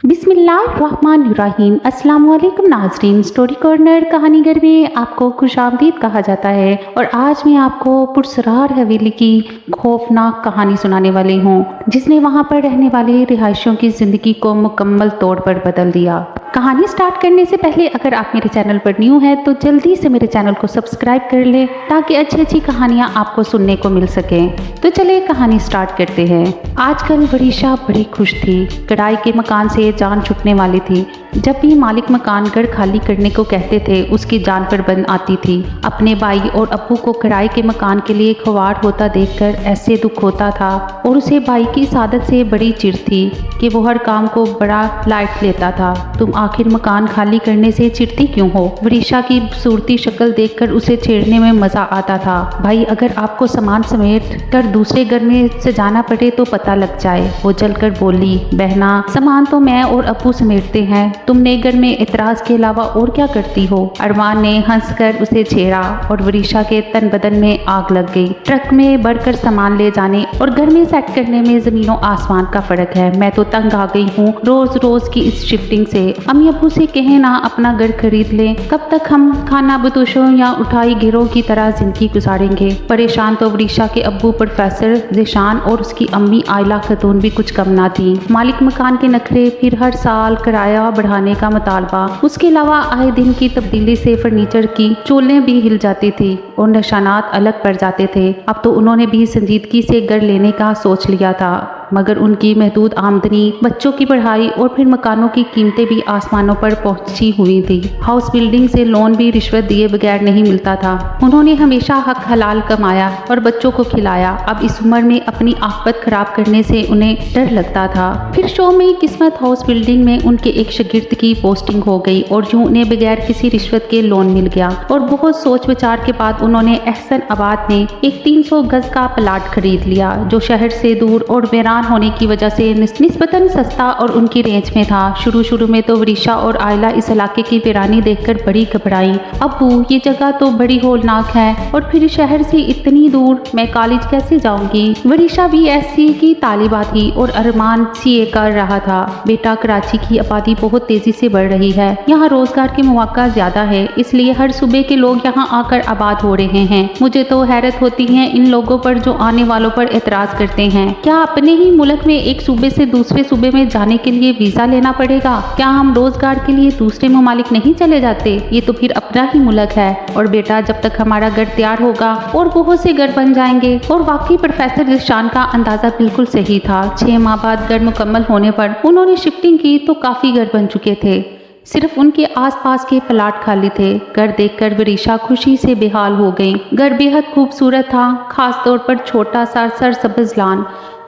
बिस्मिल्लाहिर्रहमानिर्रहीम। अस्सलाम वालेकुम नाज़रीन। स्टोरी कॉर्नर कहानी घर में आपको खुशामदीद कहा जाता है और आज मैं आपको पुरसरार हवेली की खौफनाक कहानी सुनाने वाली हूँ जिसने वहाँ पर रहने वाले रिहायशियों की ज़िंदगी को मुकम्मल तौर पर बदल दिया। कहानी स्टार्ट करने से पहले अगर आप मेरे चैनल पर न्यू हैं तो जल्दी से मेरे चैनल को सब्सक्राइब कर लें ताकि अच्छी अच्छी कहानियाँ आपको सुनने को मिल सकें। तो चलिए कहानी स्टार्ट करते हैं। आजकल वरीशा बड़ी खुश थी। किराए के मकान से जान छुटने वाली थी। जब भी मालिक मकान घर खाली करने को कहते थे उसकी जान पर बंद आती थी। अपने भाई और अब्बू को किराए के मकान के लिए ख्वार होता देखकर ऐसे दुख होता था और उसे भाई की इस आदत से बड़ी चिढ़ थी कि वो हर काम को बड़ा लाइट लेता था। तुम आखिर मकान खाली करने से चिढ़ती क्यों हो? वरीशा की सूरती शक्ल देखकर उसे छेड़ने में मजा आता था। भाई अगर आपको सामान समेट कर दूसरे घर में से जाना पड़े तो पता लग जाए। वो जलकर बोली, बहना सामान तो मैं और अब्बू समेटते हैं, तुमने घर में इतराज के अलावा और क्या करती हो? अरमान ने हंसकर उसे छेड़ा और वरीशा के तन बदन में आग लग गई। ट्रक में बढ़कर सामान ले जाने और घर में सेट करने में जमीनों आसमान का फर्क है। मैं तो तंग आ गई हूँ रोज रोज की इस शिफ्टिंग से। अम्मी अब्बू से कहे ना अपना घर खरीद लें, कब तक हम खाना बदोशों या उठाई गिरोह की तरह जिंदगी गुजारेंगे? परेशान तो वरीशा के अब्बू प्रोफेसर जिशान और उसकी अम्मी आयला खतून भी कुछ कम ना थी। मालिक मकान के नखरे, फिर हर साल किराया बढ़ाने का मुतालबा, उसके अलावा आए दिन की तब्दीली से फर्नीचर की चोलें भी हिल जाती थी और निशानात अलग पड़ जाते थे। अब तो उन्होंने भी संजीदगी से घर लेने का सोच लिया था, मगर उनकी महदूद आमदनी, बच्चों की पढ़ाई और फिर मकानों की कीमतें भी आसमानों पर पहुंची हुई थी। हाउस बिल्डिंग से लोन भी रिश्वत दिए बगैर नहीं मिलता था। उन्होंने हमेशा हक हलाल कमाया और बच्चों को खिलाया। अब इस उम्र में अपनी आफत खराब करने से उन्हें डर लगता था। फिर शो में किस्मत हाउस बिल्डिंग में उनके एक शागिर्द की पोस्टिंग हो गई और यूं उन्हें बगैर किसी रिश्वत के लोन मिल गया और बहुत सोच विचार के बाद उन्होंने एहसन आबाद में एक 300 गज का प्लाट खरीद लिया जो शहर से दूर और वीरान होने की वजह से निस्बतन सस्ता और उनकी रेंज में था। शुरू में तो वरीशा और आयला इस इलाके की वीरानी देखकर बड़ी घबराई। अब्बू ये जगह तो बड़ी होलनाक है और फिर शहर से इतनी दूर मैं कॉलेज कैसे जाऊंगी? वरीशा भी ऐसी की तालिबा थी और अरमान सीए कर रहा था। बेटा कराची की आबादी बहुत तेजी से बढ़ रही है, यहाँ रोजगार के मौका ज्यादा है, इसलिए हर सूबे के लोग यहाँ आकर आबाद हो रहे हैं। मुझे तो हैरत होती है इन लोगों पर जो आने वालों पर एतराज करते हैं। क्या अपने ही मुल्क में एक सूबे से दूसरे सूबे में जाने के लिए वीजा लेना पड़ेगा? क्या हम रोजगार के लिए दूसरे ममालिक नहीं चले जाते? ये तो फिर अपना ही मुल्क है। और बेटा जब तक हमारा घर तैयार होगा और बहुत से घर बन जाएंगे। और वाकई प्रोफेसर जिशान का अंदाजा बिल्कुल सही था। 6 माह बाद घर मुकम्मल होने पर उन्होंने शिफ्टिंग की तो काफी घर बन चुके थे, सिर्फ उनके आसपास के प्लाट खाली थे। घर देखकर वरीशा खुशी से बेहाल हो गई। घर बेहद खूबसूरत था, खास तौर पर छोटा सा सरसब्ज लॉन,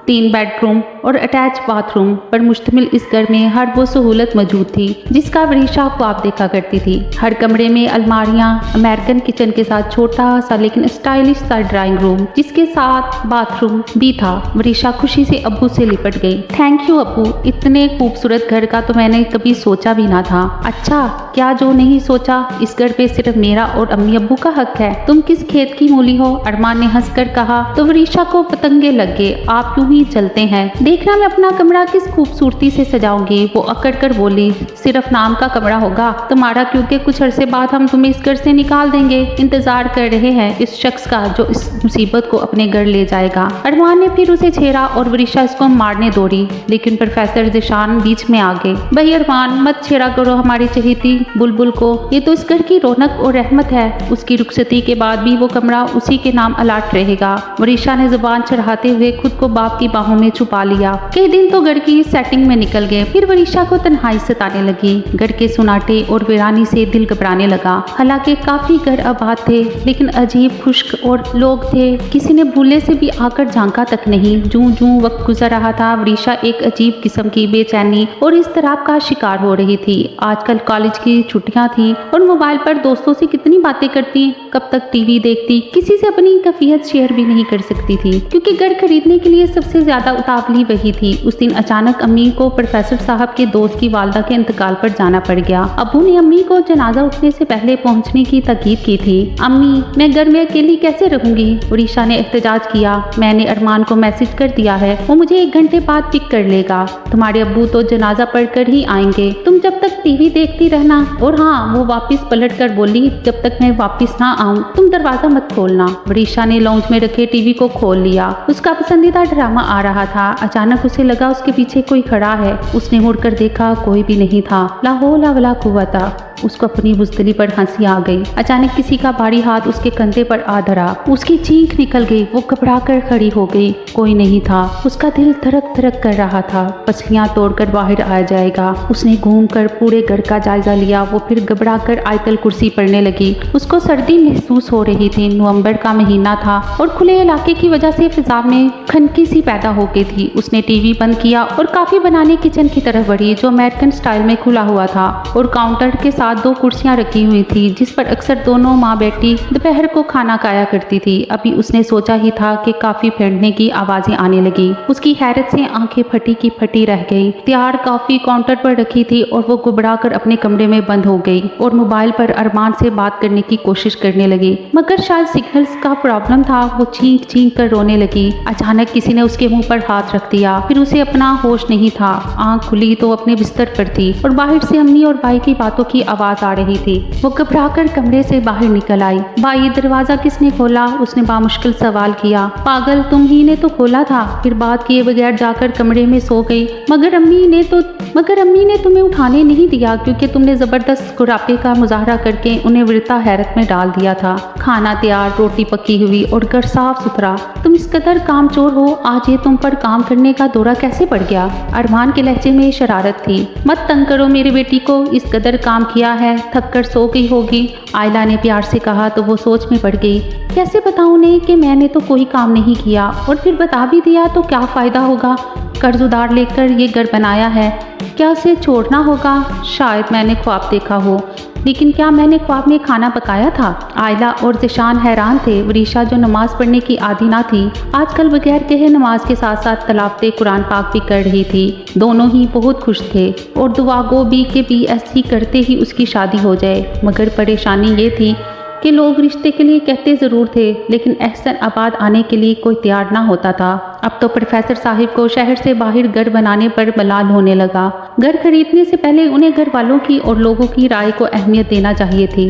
3 बेडरूम और अटैच बाथरूम पर मुश्तमिल इस घर में हर वो सहूलत मौजूद थी जिसका वरीशा ख्वाब देखा करती थी। हर कमरे में अलमारियां, अमेरिकन किचन के साथ छोटा सा लेकिन स्टाइलिश सा ड्राइंग रूम जिसके साथ बाथरूम भी था। वरीशा खुशी से अब्बू से लिपट गई। थैंक यू अब्बू, इतने खूबसूरत घर का तो मैंने कभी सोचा भी ना था। अच्छा, क्या जो नहीं सोचा? इस घर पे सिर्फ मेरा और अम्मी अब्बू का हक है। तुम किस खेत की मूली हो? अरमान ने हंसकर कहा तो वरीशा को पतंगे लग गए। आप यूं ही चलते हैं, देखना मैं अपना कमरा किस खूबसूरती से सजाऊंगी। वो अकड़ कर बोली, सिर्फ नाम का कमरा होगा तुम्हारा, क्योंकि कुछ अरसे बाद हम तुम्हें इस घर से निकाल देंगे। इंतजार कर रहे हैं इस शख्स का जो इस मुसीबत को अपने घर ले जाएगा। अरमान ने फिर उसे छेड़ा और वरीशा इसको मारने दौड़ी, लेकिन प्रोफेसर जिशान बीच में आ गए। भाई अरमान मत छेड़ा करो हमारी चहेती बुलबुल को, ये तो इस घर की रौनक और रहमत है। उसकी रुखसती के बाद भी वो कमरा उसी के नाम अलाट रहेगा। वरीशा ने जुबान चढ़ाते हुए खुद को बाप की बाहों में छुपा लिया। कई दिन तो घर की सेटिंग में निकल गए। फिर वरीशा को तन्हाई सताने लगी। घर के सुनाटे और वीरानी से दिल घबराने लगा। हालांकि काफी घर आबाद थे लेकिन अजीब खुश्क और लोग थे, किसी ने भूले से भी आकर झांका तक नहीं। जूं जूं वक्त गुजर रहा था वरीशा एक अजीब किस्म की बेचैनी और इज़्तिराब का शिकार हो रही थी। आजकल कॉलेज की छुट्टियां थी और मोबाइल पर दोस्तों से कितनी बातें करती, कब तक टीवी देखती, किसी से अपनी कैफियत शेयर भी नहीं कर सकती थी क्योंकि घर खरीदने के लिए सबसे सबसे ज्यादा उतावली वही थी। उस दिन अचानक अम्मी को प्रोफेसर साहब के दोस्त की वालदा के इंतकाल पर जाना पड़ गया। अब्बू ने अम्मी को जनाजा उठने से पहले पहुंचने की ताकीद की थी। अम्मी, मैं घर में अकेली कैसे रहूंगी? उड़ीसा ने एहतजाज किया। मैंने अरमान को मैसेज कर दिया है, वो मुझे 1 घंटे बाद पिक कर लेगा। तुम्हारे अब्बू तो जनाजा पढ़कर ही आएंगे, तुम जब तक टीवी देखती रहना। और हाँ, वो वापस पलट कर बोली, जब तक मैं वापस ना आऊँ तुम दरवाजा मत खोलना। उड़ीसा ने लाउंज में रखे टीवी को खोल लिया। उसका पसंदीदा ड्रामा आ रहा था। अचानक उसे लगा उसके पीछे कोई खड़ा है। उसने मुड़कर देखा, कोई भी नहीं था। ला हौला वला कुव्वता। उसको अपनी बुज़दिली पर हंसी आ गई। अचानक किसी का भारी हाथ उसके कंधे पर आ धरा। उसकी चीख निकल गई। वो घबरा कर खड़ी हो गई। कोई नहीं था। उसका दिल धड़क धड़क कर रहा था, पसलियां तोड़कर बाहर आ जाएगा। उसने घूमकर पूरे घर का जायजा लिया। वो फिर घबरा कर आयतल कुर्सी पढ़ने लगी। उसको सर्दी महसूस हो रही थी। नवंबर का महीना था और खुले इलाके की वजह से फिजा में खनकी सी पैदा हो गई थी। उसने टीवी बंद किया और काफी बनाने किचन की तरफ बढ़ी, जो अमेरिकन स्टाइल में खुला हुआ था और काउंटर के साथ 2 कुर्सियां रखी हुई थी, जिस पर अक्सर दोनों माँ बेटी दोपहर को खाना खाया करती थी। अभी उसने सोचा ही था कि काफी फेंटने की आवाजें आने लगी। उसकी हैरत से आंखें फटी की फटी रह गई। तैयार कॉफी काउंटर पर रखी थी और वो घबरा कर अपने कमरे में बंद हो गई और मोबाइल पर अरमान से बात करने की कोशिश करने लगी, मगर शायद सिग्नल्स का प्रॉब्लम था। वो चीख चीख कर रोने लगी। अचानक किसी ने उसके मुंह पर हाथ रख दिया। फिर उसे अपना होश नहीं था। आंख खुली तो अपने बिस्तर पर थी और बाहर से अम्मी और भाई की बातों की आवाज आ रही थी। वो घबराकर कमरे से बाहर निकल आई। भाई, दरवाजा किसने खोला? उसने बामुश्किल सवाल किया। पागल, तुम ही ने तो खोला था। फिर बात किए बगैर जाकर कमरे में सो गई। मगर अम्मी ने तुम्हें उठाने नहीं दिया, क्योंकि तुमने जबरदस्त कुरापे का मुजाहरा करके उन्हें वृथा हैरत में डाल दिया था। खाना तैयार, रोटी पकी हुई और घर साफ सुथरा। तुम इस कदर कामचोर हो, आज ये तुम पर काम करने का दौरा कैसे पड़ गया? अरमान के लहजे में शरारत थी। मत तंग करो मेरी बेटी को, इस कदर काम किया है, थक कर सो गई होगी। आयला ने प्यार से कहा तो वो सोच में पड़ गई। कैसे बताऊं उन्हें कि मैंने तो कोई काम नहीं किया, और फिर बता भी दिया तो क्या फायदा होगा? कर्ज उधार लेकर ये घर बनाया है, क्या उसे छोड़ना होगा? शायद मैंने ख्वाब देखा हो, लेकिन क्या मैंने ख्वाब में खाना पकाया था? आयला और जिशान हैरान थे। वरीशा, जो नमाज पढ़ने की आदी ना थी, आजकल बगैर कहे नमाज के साथ साथ तलावते कुरान पाक भी कर रही थी। दोनों ही बहुत खुश थे और दुआ गो भी के BSc करते ही उसकी शादी हो जाए। मगर परेशानी ये थी कि लोग रिश्ते के लिए कहते ज़रूर थे, लेकिन एहसन आबाद आने के लिए कोई तैयार ना होता था। अब तो प्रोफेसर साहिब को शहर से बाहर घर बनाने पर मलाल होने लगा। घर खरीदने से पहले उन्हें घर वालों की और लोगों की राय को अहमियत देना चाहिए थी,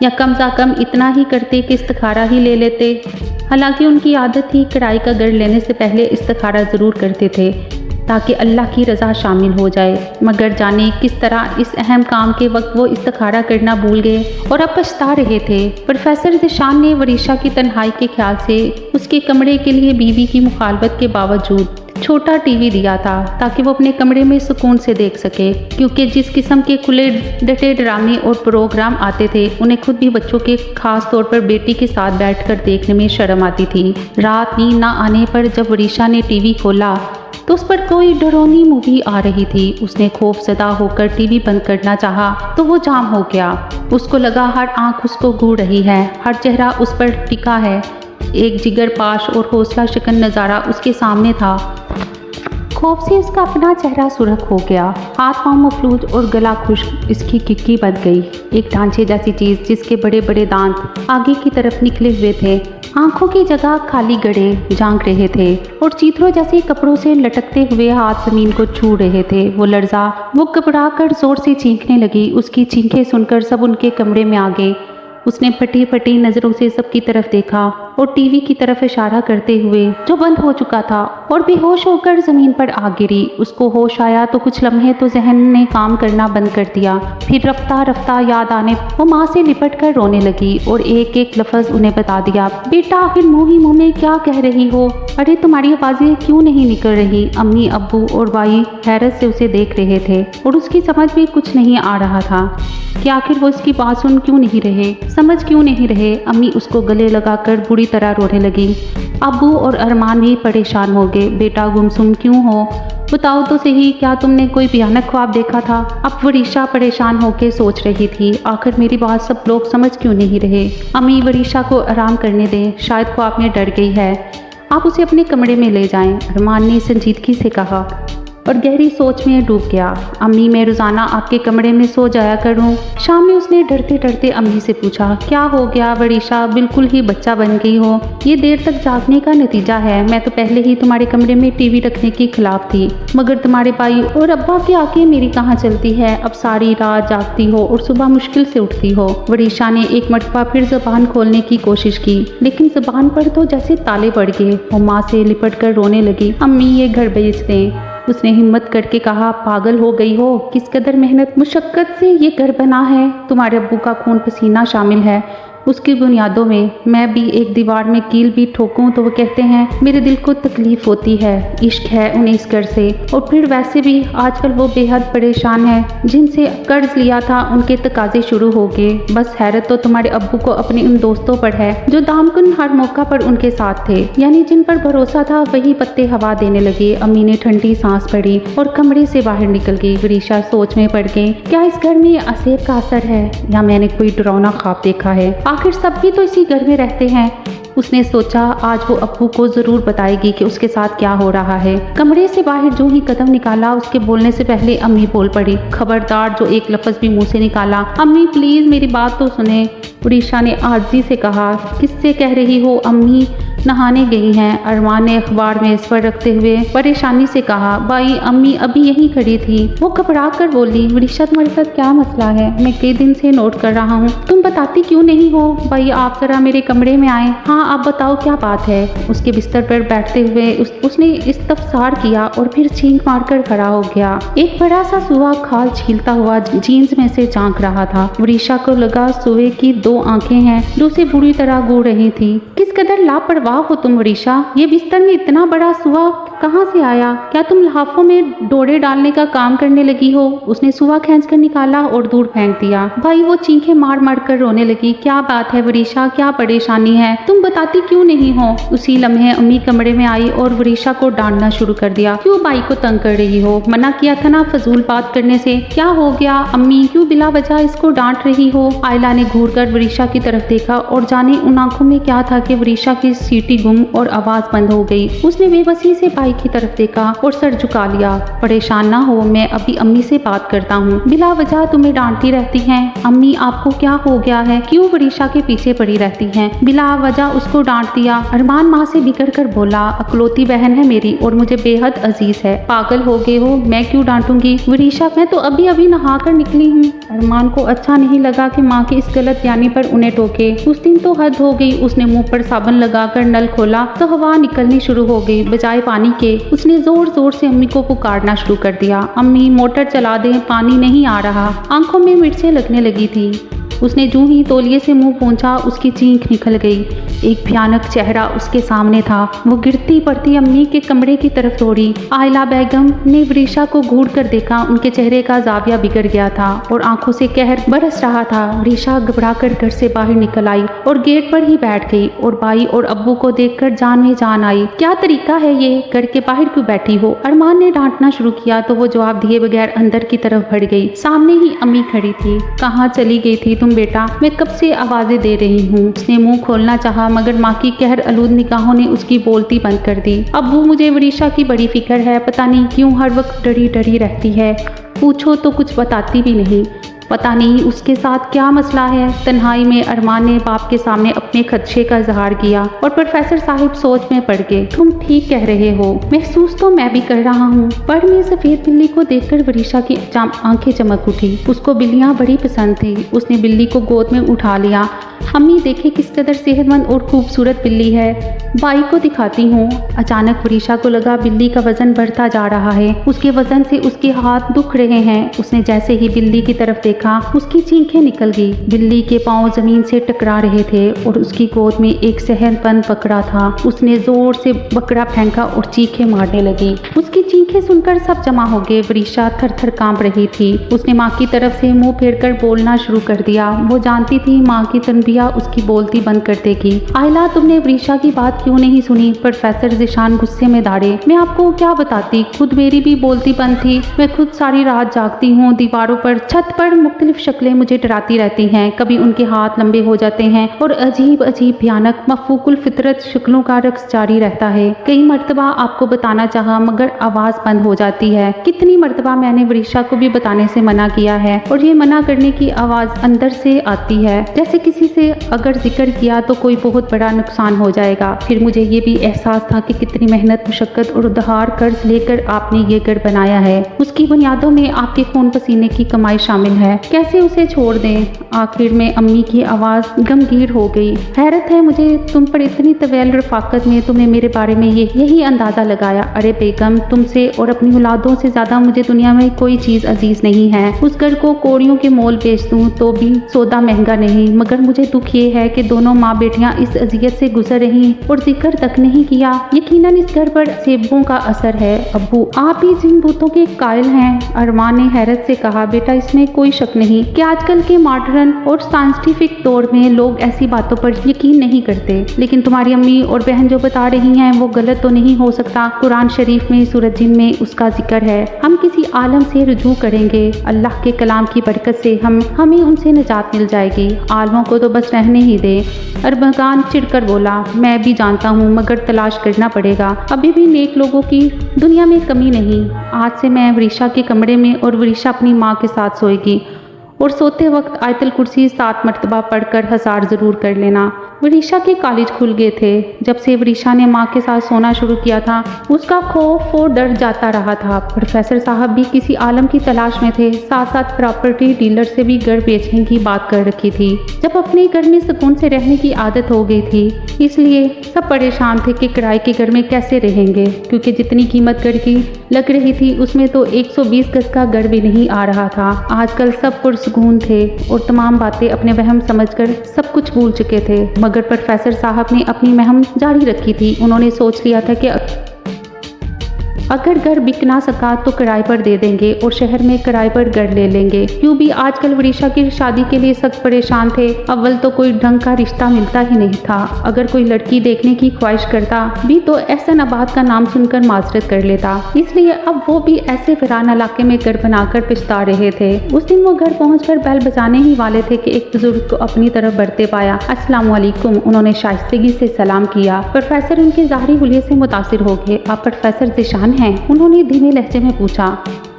या कम से कम इतना ही करते कि इस्तिखारा ही ले लेते। हालांकि उनकी आदत थी किराए का घर लेने से पहले इस्तिखारा ज़रूर करते थे, ताकि अल्लाह की रज़ा शामिल हो जाए। मगर जाने किस तरह इस अहम काम के वक्त वो इस्तिखारा करना भूल गए और अब पछता रहे थे। प्रोफेसर जिशान ने वरीशा की तन्हाई के ख्याल से उसके कमरे के लिए बीवी की मुखालबत के बावजूद छोटा टीवी दिया था, ताकि वो अपने कमरे में सुकून से देख सके, क्योंकि जिस किस्म के खुले डटे ड्रामे और प्रोग्राम आते थे, उन्हें खुद भी बच्चों के खास तौर पर बेटी के साथ बैठकर देखने में शर्म आती थी। रात नींद न आने पर जब वरीशा ने टीवी खोला तो उस पर कोई डरावनी मूवी आ रही थी। उसने खौफजदा होकर टीवी बंद करना चाहा तो वो जाम हो गया। उसको लगा हर आंख उसको घूर रही है, हर चेहरा उस पर टिका है। एक जिगर पाश और हौसला शिकन नज़ारा उसके सामने था। खौफ से उसका अपना चेहरा सुर्ख हो गया, हाथ पांव मफलूज और गला खुश्क। इसकी किक्की बंध गई। एक ढांचे जैसी चीज जिसके बड़े बड़े दांत आगे की तरफ निकले हुए थे, आंखों की जगह खाली गड़े झांक रहे थे और चीथड़ों जैसे कपड़ों से लटकते हुए हाथ जमीन को छू रहे थे। वो लर्जा, वो घबरा कर जोर से चीखने लगी। उसकी चीखें सुनकर सब उनके कमरे में आ गए। उसने फटी फटी नजरों से सबकी तरफ देखा और टीवी की तरफ इशारा करते हुए, जो बंद हो चुका था, और बेहोश होकर जमीन पर आ गिरी। उसको होश आया तो कुछ लम्हे तो जहन ने काम करना बंद कर दिया। फिर रफ्ता रफ्ता याद आने वो माँ से लिपट कर रोने लगी और एक एक लफ्ज उन्हें बता दिया। बेटा, आखिर मुँह ही मुँह में क्या कह रही हो? अरे तुम्हारी आवाजें क्यों नहीं निकल रही? अम्मी, अब्बू और भाई हैरत से उसे देख रहे थे और उसकी समझ में कुछ नहीं आ रहा था कि आखिर वो इसकी बात सुन क्यों नहीं रहे, समझ क्यों नहीं रहे। अम्मी उसको गले लगाकर बुरी तरह रोने लगी। अब्बू और अरमान भी परेशान हो गए। बेटा, गुमसुम क्यों हो? बताओ तो सही, क्या तुमने कोई भयानक ख्वाब देखा था? अब वरीशा परेशान होकर सोच रही थी, आखिर मेरी बात सब लोग समझ क्यों नहीं रहे। अम्मी, वरीशा को आराम करने दें, शायद ख्वाब में डर गई है। आप उसे अपने कमरे में ले जाएं, अरमान ने संजीदगी से कहा और गहरी सोच में डूब गया। अम्मी, मैं रोज़ाना आपके कमरे में सो जाया करूं। शाम में उसने डरते डरते अम्मी से पूछा, क्या हो गया वरीशा, बिल्कुल ही बच्चा बन गई हो। ये देर तक जागने का नतीजा है। मैं तो पहले ही तुम्हारे कमरे में टीवी रखने के खिलाफ थी, मगर तुम्हारे भाई और अब्बा के आके मेरी कहाँ चलती है। अब सारी रात जागती हो और सुबह मुश्किल से उठती हो। वरीशा ने एक मरतबा फिर जुबान खोलने की कोशिश की, लेकिन जुबान पर तो जैसे ताले पड़ गए। वो माँ से लिपट कर रोने लगी। अम्मी, ये घर बेच दें। उसने हिम्मत करके कहा, पागल हो गई हो, किस कदर मेहनत मुशक्कत से ये घर बना है। तुम्हारे अब्बू का खून पसीना शामिल है उसकी बुनियादों में। मैं भी एक दीवार में कील भी ठोकूं तो वो कहते हैं मेरे दिल को तकलीफ होती है। इश्क है उन्हें इस घर से, और फिर वैसे भी आजकल वो बेहद परेशान है। जिनसे कर्ज लिया था उनके तकाजे शुरू हो गए। बस हैरत तो तुम्हारे अब्बू को अपने उन दोस्तों पर है जो दामकुन हर मौका पर उनके साथ थे, यानी जिन पर भरोसा था वही पत्ते हवा देने लगे। अम्मी ने ठंडी सांस भरी और कमरे से बाहर निकल गई। वरीशा सोच में पड़ गई, क्या इस घर में असेब का असर है या मैंने कोई डरावना ख्वाब देखा है। आखिर सब भी तो इसी घर में रहते हैं। उसने सोचा, आज वो अब्बू को जरूर बताएगी कि उसके साथ क्या हो रहा है। कमरे से बाहर जो ही कदम निकाला, उसके बोलने से पहले अम्मी बोल पड़ी। खबरदार जो एक लफ्ज भी मुंह से निकाला। अम्मी प्लीज मेरी बात तो सुने, वरीशा ने आजी से कहा। किससे कह रही हो अम्मी, नहाने गई हैं, अरमान ने अखबार में इस पर रखते हुए परेशानी से कहा। भाई, अम्मी अभी यहीं खड़ी थी। वो घबरा कर बोली, वरीशा तुम्हारे साथ क्या मसला है, मैं कई दिन से नोट कर रहा हूँ, तुम बताती क्यों नहीं हो। भाई आप जरा मेरे कमरे में आए। हाँ आप बताओ क्या बात है। उसके बिस्तर पर बैठते हुए उसने इस्तफसार किया और फिर छींक मारकर खड़ा हो गया। एक बड़ा सा सुआ खाल छीलता हुआ जीन्स में से झांक रहा था। वरीशा को लगा सुए की दो आंखें हैं जो उसे बुरी तरह घूर रही थी। किस कदर लापरवाह हो तुम वरीशा, ये बिस्तर में इतना बड़ा सुआ कहाँ से आया। क्या तुम लिफाफों में डोरे डालने का काम करने लगी हो। उसने सुआ खींच कर निकाला और दूर फेंक दिया। भाई वो चीखें मार मार कर रोने लगी। क्या बात है वरीशा, क्या परेशानी है, तुम बताती क्यों नहीं हो। उसी लम्हे अम्मी कमरे में आई और वरीशा को डांटना शुरू कर दिया। क्यों भाई को तंग कर रही हो, मना किया था ना फजूल बात करने से। क्या हो गया अम्मी, क्यों बिला वजह इसको डांट रही हो। आयला ने घूर कर वरीशा की तरफ देखा और जाने उन आंखों में क्या था कि वरीशा की सीटी गुम और आवाज बंद हो गई। उसने बेबसी से भाई की तरफ देखा और सर झुका लिया। परेशान ना हो, मैं अभी अम्मी से बात करता हूँ। बिला वजह तुम्हें डांटती रहती हैं। अम्मी आपको क्या हो गया है, क्यों वरीशा के पीछे पड़ी रहती हैं। बिला वजह उसको डांट दिया। अरमान माँ से बिगड़ कर बोला, अकलौती बहन है मेरी और मुझे बेहद अजीज है। पागल हो गए हो, मैं क्यों डांटूंगी। वरीशा, मैं तो अभी अभी नहा कर निकली हूँ। अरमान को अच्छा नहीं लगा कि माँ के इस गलत बयानी पर उन्हें टोके। उस दिन तो हद हो गई। उसने मुंह पर साबुन लगाकर नल खोला तो हवा निकलनी शुरू हो गई बजाय पानी के। उसने जोर जोर से अम्मी को पुकारना शुरू कर दिया। अम्मी मोटर चला दें, पानी नहीं आ रहा। आंखों में मिर्चें लगने लगी थी। उसने जूं ही तौलिए से मुंह पोंछा, उसकी चीख निकल गई। एक भयानक चेहरा उसके सामने था। वो गिरती पड़ती अम्मी के कमरे की तरफ दौड़ी। आयला बेगम ने वरीशा को घूर कर देखा। उनके चेहरे का जाविया बिगड़ गया था और आंखों से कहर बरस रहा था। वरीशा घबरा कर घर से बाहर निकल आई और गेट पर ही बैठ गई और भाई और अब्बू को देखकर जान में जान आई। क्या तरीका है ये, घर के बाहर क्यों बैठी हो। अरमान ने डांटना शुरू किया तो वो जवाब दिए बगैर अंदर की तरफ बढ़ गई। सामने ही अम्मी खड़ी थी। कहाँ चली गई थी तुम बेटा, मैं कब से आवाजें दे रही हूँ। उसने मुंह खोलना चाहा मगर माँ की कहर आलूद निगाहों ने उसकी बोलती बंद कर दी। अब्बू, मुझे वरीशा की बड़ी फिक्र है, पता नहीं क्यों हर वक्त डरी डरी रहती है। पूछो तो कुछ बताती भी नहीं। पता नहीं उसके साथ क्या मसला है। तन्हाई में अरमान ने बाप के सामने अपने खदशे का इजहार किया और प्रोफेसर साहिब सोच में पड़ गए। तुम ठीक कह रहे हो, महसूस तो मैं भी कर रहा हूँ। पर में सफेद बिल्ली को देखकर वरीशा की आंखें चमक उठी। उसको बिल्लियाँ बड़ी पसंद थी। उसने बिल्ली को गोद में उठा लिया। अम्मी देखे किस कदर सेहतमंद और खूबसूरत बिल्ली है, भाई को दिखाती हूँ। अचानक वरीशा को लगा बिल्ली का वजन बढ़ता जा रहा है। उसके वजन से उसके हाथ दुख रहे हैं। उसने जैसे ही बिल्ली की तरफ देखा, उसकी चीखें निकल गई। बिल्ली के पांव जमीन से टकरा रहे थे और उसकी गोद में एक सेहतमंद बकरा था। उसने जोर से बकरा फेंका और चीखें मारने लगी। उसकी चीखें सुनकर सब जमा हो गए। वरीशा थर थर कांप रही थी। उसने माँ की तरफ से मुंह फेरकर बोलना शुरू कर दिया। वो जानती थी माँ की तनबिया उसकी बोलती बंद कर देगी। आयला, तुमने वरीशा की बात क्यों नहीं सुनी। प्रोफेसर जिशान गुस्से में दाड़े। मैं आपको क्या बताती, खुद मेरी भी बोलती बंद थी। मैं खुद सारी रात जागती हूँ, दीवारों पर, छत पर, मुख्तलिफ शक्लें मुझे डराती रहती हैं। कभी उनके हाथ लंबे हो जाते हैं और अजीब अजीब भयानक मफूकुल फितरत शक्लों का रक्स जारी रहता है। कई मर्तबा आपको बताना चाहा मगर आवाज बंद हो जाती है। कितनी मर्तबा मैंने वरीशा को भी बताने से मना किया है और ये मना करने की आवाज अंदर से आती है, जैसे किसी से अगर जिक्र किया तो कोई बहुत बड़ा नुकसान हो जाएगा। फिर मुझे ये भी एहसास था कि कितनी मेहनत, मुशक्कत और उधार कर्ज लेकर आपने ये घर बनाया है। उसकी बुनियादों में आपके खून पसीने की कमाई शामिल है। कैसे उसे छोड़ दें? आखिर में अम्मी की आवाज गमगीन हो गई। हैरत है मुझे तुम पर इतनी तवील रफाकत में तुम्हें मेरे बारे में यही अंदाजा लगाया। अरे बेगम, तुमसे और अपनी औलादों से ज्यादा मुझे दुनिया में कोई चीज अजीज नहीं है। उस घर को कौड़ियों के मोल बेच दूं तो भी सौदा महंगा नहीं। मगर मुझे दुख ये है कि दोनों माँ बेटियां इस अजियत से गुजर रही और जिक्र तक नहीं किया। यकीनन इस घर पर सेबों का असर है। अब्बू, आप ही जिन भूतों के कायल हैं। अरमान ने हैरत से कहा, बेटा इसमें कोई शक नहीं कि आजकल के मॉडर्न और साइंटिफिक दौर में लोग ऐसी बातों पर यकीन नहीं करते, लेकिन तुम्हारी अम्मी और बहन जो बता रही हैं वो गलत तो नहीं हो सकता। कुरान शरीफ में सूरत जिन में उसका जिक्र है। हम किसी आलम से रुजू करेंगे, अल्लाह के कलाम की बरकत से हमें उनसे निजात मिल जाएगी। आलमों को तो बस रहने ही दे। अरबगान चिढ़कर बोला, मैं भी जानता हूँ मगर तलाश करना पड़ेगा। अभी भी नेक लोगों की दुनिया में कमी नहीं। आज से मैं वरीशा के कमरे में और वरीशा अपनी माँ के साथ सोएगी और सोते वक्त आयतल कुर्सी 7 मरतबा पढ़कर हजार जरूर कर लेना। वरीशा के कॉलेज खुल गए थे। जब से वरीशा ने माँ के साथ सोना शुरू किया था उसका खौफ और डर जाता रहा था। प्रोफेसर साहब भी किसी आलम की तलाश में थे। साथ साथ प्रॉपर्टी डीलर से भी घर बेचने की बात कर रखी थी। जब अपने घर में सुकून से रहने की आदत हो गई थी, इसलिए सब परेशान थे कि किराए के घर में कैसे रहेंगे, क्योंकि जितनी कीमत घर की लग रही थी उसमें तो 120 गज का घर भी नहीं आ रहा था। आजकल सब पुरसुकून थे और तमाम बातें अपने वहम समझकर सब कुछ भूल चुके थे। मगर प्रोफेसर साहब ने अपनी मुहिम जारी रखी थी। उन्होंने सोच लिया था कि अगर घर बिक ना सका तो किराए पर दे देंगे और शहर में किराए पर घर ले लेंगे। यूं भी आजकल वरीशा की शादी के लिए सख्त परेशान थे। अव्वल तो कोई ढंग का रिश्ता मिलता ही नहीं था। अगर कोई लड़की देखने की ख्वाहिश करता भी तो एहसन आबाद का नाम सुनकर माजरत कर लेता। इसलिए अब वो भी ऐसे वीरान इलाके में घर बनाकर पछता रहे थे। उस दिन वो घर पहुंचकर बैल बजाने ही वाले थे कि एक बुजुर्ग को अपनी तरफ बढ़ते पाया। अस्सलाम वालेकुम। उन्होंने शाइस्तगी से सलाम किया। प्रोफेसर उनके ज़ाहरी हुलिये से मुतासिर हो गए। आप प्रोफेसर ज़ीशान हैं? उन्होंने धीमे लहजे में पूछा।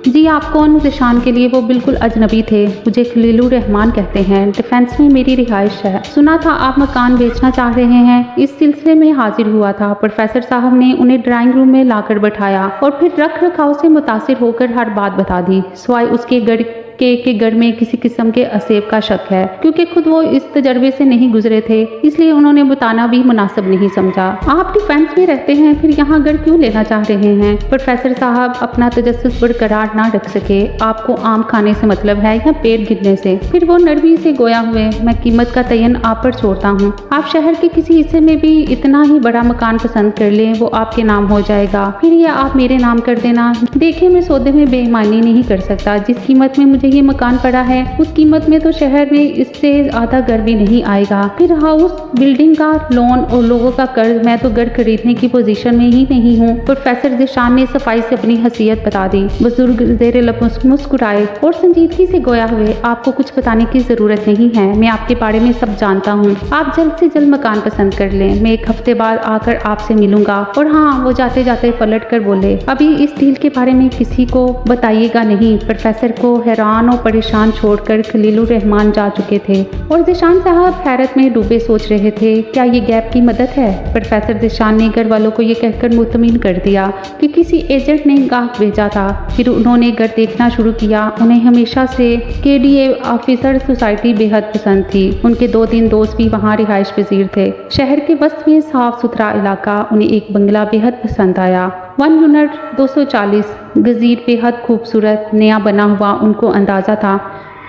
जी, आप कौन? ज़ीशान के लिए वो बिल्कुल अजनबी थे। मुझे खलीलुर रहमान कहते हैं। डिफेंस में मेरी रिहाइश है। सुना था आप मकान बेचना चाह रहे हैं। इस सिलसिले में हाजिर हुआ था। प्रोफेसर साहब ने उन्हें ड्राइंग रूम में लाकर बैठाया और फिर रख रखाव से मुतासिर होकर हर बात बता दी, सिवाय उसके घर के घर में किसी किस्म के असेब का शक है। क्योंकि खुद वो इस तजर्बे से नहीं गुजरे थे, इसलिए उन्होंने बताना भी मुनासिब नहीं समझा। आप डिफेंस में रहते हैं, फिर यहाँ घर क्यों लेना चाह रहे हैं? प्रोफेसर साहब अपना तजस्सुस बरकरार ना रख सके। आपको आम खाने से मतलब है या पेट गिरने से? फिर वो नरमी से गोया हुए, मैं कीमत का तयन आप पर छोड़ता हूँ। आप शहर के किसी हिस्से में भी इतना ही बड़ा मकान पसंद कर लें, वो आपके नाम हो जाएगा। फिर ये आप मेरे नाम कर देना। देखिए, मैं सौदे में बेईमानी नहीं कर सकता। जिस कीमत में मुझे ये मकान पड़ा है उस कीमत में तो शहर में इससे आधा घर भी नहीं आएगा। फिर हाउस बिल्डिंग का लोन और लोगों का कर्ज, मैं तो घर खरीदने की पोजीशन में ही नहीं हूँ। प्रोफेसर ज़ीशान ने सफाई से अपनी हैसियत बता दी। बुजुर्ग ज़ेरे लब मुस्कुराए और संजीदगी से गोया हुए, आपको कुछ बताने की जरूरत नहीं है। मैं आपके बारे में सब जानता हूँ। आप जल्द से जल्द मकान पसंद कर लें। मैं 1 हफ्ते बाद आकर आपसे मिलूंगा। और हाँ, वो जाते जाते पलट कर बोले, अभी इस डील के बारे में किसी को बताइएगा नहीं। प्रोफेसर को हैरान और परेशान छोड़कर खलीलुर रहमान जा चुके थे और ज़ीशान साहब हैरत में डूबे सोच रहे थे, क्या ये गैप की मदद है? प्रोफेसर ज़ीशान ने घर वालों को ये कहकर मुतमिन कर दिया कि किसी एजेंट ने गाहक भेजा था। फिर उन्होंने घर देखना शुरू किया। उन्हें हमेशा से KDA ऑफिसर सोसाइटी बेहद पसंद थी। उनके 2-3 दोस्त भी वहाँ रिहाइश पजीर थे। शहर के वस्त में साफ सुथरा इलाका। उन्हें एक बंगला बेहद पसंद आया। 1 यूनिट 240 गज़ीर बेहद खूबसूरत नया बना हुआ। उनको अंदाज़ा था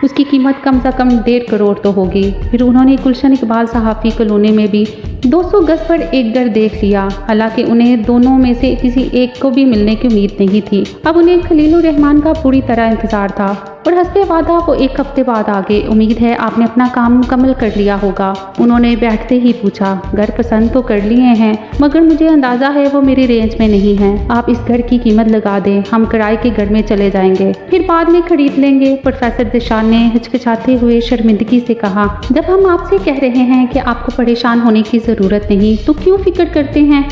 उसकी कीमत कम से कम 1.5 करोड़ तो होगी। फिर उन्होंने गुलशन इकबाल सहाफ़ी कॉलोनी में भी 200 गज पर एक घर देख लिया। हालांकि उन्हें दोनों में से किसी एक को भी मिलने की उम्मीद नहीं थी। अब उन्हें खलीलुर रहमान का पूरी तरह इंतजार था और हंसते वादा वो 1 हफ्ते बाद आ गए। उम्मीद है आपने अपना काम मुकम्मल कर लिया होगा। उन्होंने बैठते ही पूछा। घर पसंद तो कर लिए हैं, मगर मुझे अंदाजा है वो मेरी रेंज में नहीं है। आप इस घर की कीमत लगा दें, हम किराए के घर में चले जाएंगे, फिर बाद में खरीद लेंगे। प्रोफेसर ज़ीशान ने हिचकिचाते हुए शर्मिंदगी से कहा, जब हम आपसे कह रहे हैं कि आपको परेशान होने की ज़रूरत नहीं, तो क्यों फिक्र करते हैं।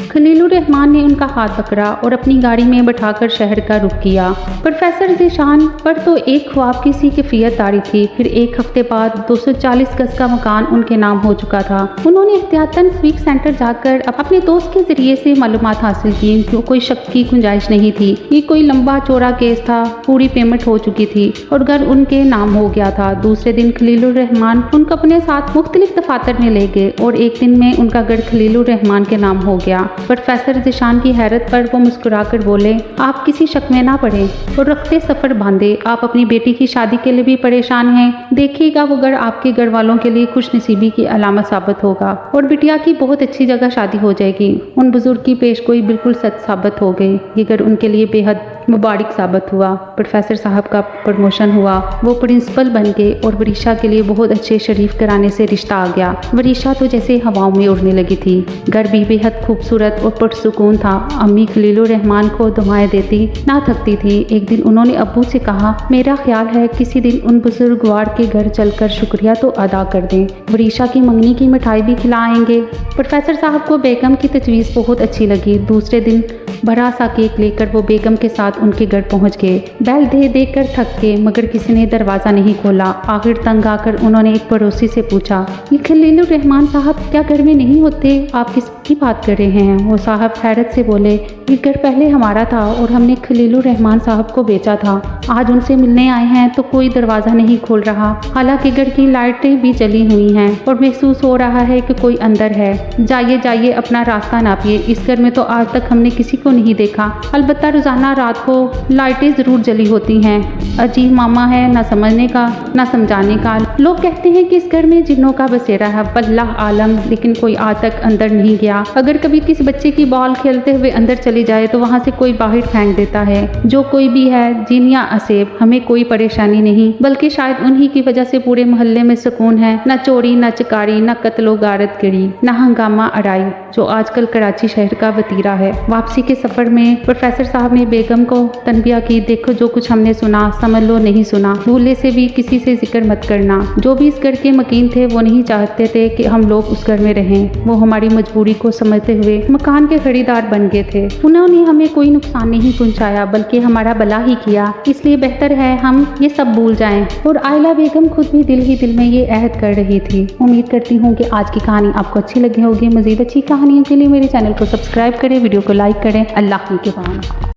खलीलुर रहमान ने उनका हाथ पकड़ा और अपनी गाड़ी में बैठाकर शहर का रुख किया। प्रोफेसर ज़ीशान पर तो एक ख्वाब की सी कैफियत तारी थी। फिर 1 हफ्ते बाद 240 गज का मकान उनके नाम हो चुका था। उन्होंने एहतियातन स्वीक सेंटर जाकर अपने दोस्त के जरिए से मालूमात हासिल की। क्यों कोई शक की गुंजाइश नहीं थी। ये कोई लंबा चौड़ा केस था। पूरी पेमेंट हो चुकी थी और घर उनके नाम हो गया था। दूसरे दिन खलीलुर रहमान उनको अपने साथ मुख्तलिफ दफातर में ले गए और एक दिन में उनका घर खलीलुर रहमान के नाम हो गया। प्रोफेसर ज़ीशान की हैरत पर वो मुस्कुराकर बोले, आप किसी शक में ना पड़े और रखते सफ़र बांधे। आप अपनी बेटी की शादी के लिए भी परेशान हैं। देखिएगा वो घर आपके घर वालों के लिए खुशनसीबी की अलामत साबित होगा और बिटिया की बहुत अच्छी जगह शादी हो जाएगी। उन बुजुर्ग की पेशगोई बिल्कुल सच साबित हो गई। ये घर उनके लिए बेहद मुबारक साबित हुआ। प्रोफेसर साहब का प्रमोशन हुआ, वो प्रिंसिपल बन गए और वरीशा के लिए बहुत अच्छे शरीफ घराने से रिश्ता आ गया। वरीशा तो जैसे हवाओं में उड़ने लगी थी। घर भी बेहद खूबसूरत और पुरसुकून था। अम्मी खलीलुर रहमान को दुआएं देती ना थकती थी। एक दिन उन्होंने अब्बू से कहा, मेरा ख्याल है किसी दिन उन बुजुर्गवार के घर चलकर शुक्रिया तो अदा कर दें। वरीशा की मंगनी की मिठाई भी खिलाएंगे। प्रोफेसर साहब को बेगम की तजवीज़ बहुत अच्छी लगी। दूसरे दिन बड़ा सा केक लेकर वो बेगम के साथ उनके घर पहुंच गए। बैल दे दे कर थक गए, मगर किसी ने दरवाज़ा नहीं खोला। आखिर तंग आकर उन्होंने एक पड़ोसी से पूछा, ये खलीलुर रहमान साहब क्या घर में नहीं होते? आप किसकी बात कर रहे हैं? वो साहब हैरत से बोले, ये घर पहले हमारा था और हमने खलीलुर रहमान साहब को बेचा था। आज उनसे मिलने आए हैं तो कोई दरवाज़ा नहीं खोल रहा। हालांकि घर की लाइटें भी जली हुई हैं और महसूस हो रहा है कि कोई अंदर है। जाइए जाइए, अपना रास्ता नापिए। इस घर में तो आज तक हमने किसी को नहीं देखा। अलबत्ता रोजाना रात को लाइटें जरूर जली होती हैं। अजीब मामा है, ना समझने का ना समझाने का। लोग कहते हैं कि इस घर में जिन्नों का बसेरा है, वल्लाह आलम, लेकिन कोई आज तक अंदर नहीं गया। अगर कभी किसी बच्चे की बॉल खेलते हुए अंदर चली जाए तो वहाँ से कोई बाहर फेंक देता है। जो कोई भी है, जिन या असेब, हमें कोई परेशानी नहीं, बल्कि शायद उन्हीं की वजह से पूरे मोहल्ले में सुकून है। न चोरी, न चिकारी, न कत्लो गारत गिरी, न हंगामा अड़ाई, जो आजकल कराची शहर का वतीरा है। वापसी के सफर में प्रोफेसर साहब ने बेगम को तनबिया की, देखो जो कुछ हमने सुना समझ लो नहीं सुना, भूले से भी किसी से जिक्र मत करना। जो भी इस घर के मकीन थे वो नहीं चाहते थे कि हम लोग उस घर में रहें। वो हमारी मजबूरी को समझते हुए मकान के खरीदार बन गए थे। उन्होंने हमें कोई नुकसान नहीं पहुंचाया, बल्कि हमारा भला ही किया। इसलिए बेहतर है हम ये सब भूल जाएं। और आयला बेगम खुद भी दिल में ये अहद कर रही थी। उम्मीद करती हूँ कि आज की कहानी आपको अच्छी लगी होगी। मजीद अच्छी कहानियों के लिए मेरे चैनल को सब्सक्राइब करें, वीडियो को लाइक करें। अल्लाह के पास।